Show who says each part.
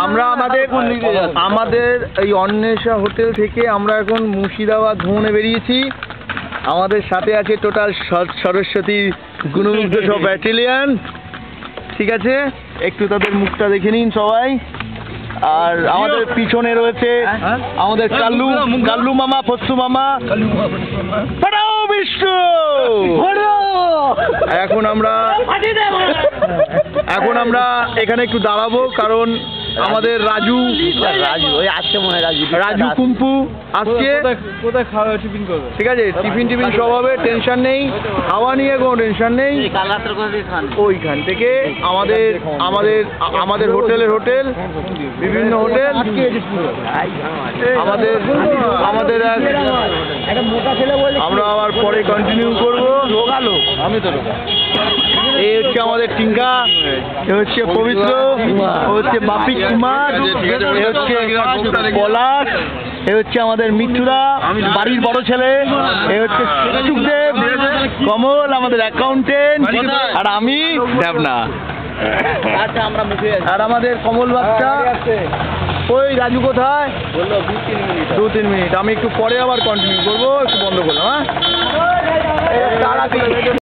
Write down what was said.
Speaker 1: আমরা আমাদের এই অন্বেষা হোটেল থেকে আমরা এখন মুর্শিদাবাদ ভ্রমণে বেরিয়েছি। আমাদের সাথে আছে টোটাল সরস্বতী গুণমুগ্ধ সব ব্যাটালিয়ান। ঠিক আছে, একটু তাদের মুখটা দেখে নিন সবাই। আর আমাদের পিছনে রয়েছে আমাদের কাল্লু মামা, ফসু মামা। বিষ্ণু এখন আমরা এখানে একটু দাঁড়াবো, কারণ আমাদের রাজু ওই আসছে মনে হয়, রাজু কুম্পু আসছে। কোথায় খাওয়া টিফিন করবে? ঠিক আছে, টিফিন সব হবে, টেনশন নেই, খাওয়া নিয়ে কোনো টেনশন নেই। ওইখান থেকে আমাদের হোটেল বিভিন্ন হোটেল আমরা আবার পরে কন্টিনিউ করবো। এই হচ্ছে আমাদের টিঙ্কা, এ হচ্ছে পবিত্র, ও হচ্ছে বাপি কুমার, এ হচ্ছে পলাশ, এ হচ্ছে আমাদের মিঠুরা বাড়ির বড় ছেলে, এ হচ্ছে সুখদেব, কমল আমাদের অ্যাকাউন্টেন্ট, আর আমি দেবনা। আর আমাদের কমল বাচ্চা ওই রাজু কোথায়? 2-3 মিনিট। আমি একটু পরে আবার কন্টিনিউ করবো, একটু বন্ধ করলাম। হ্যাঁ।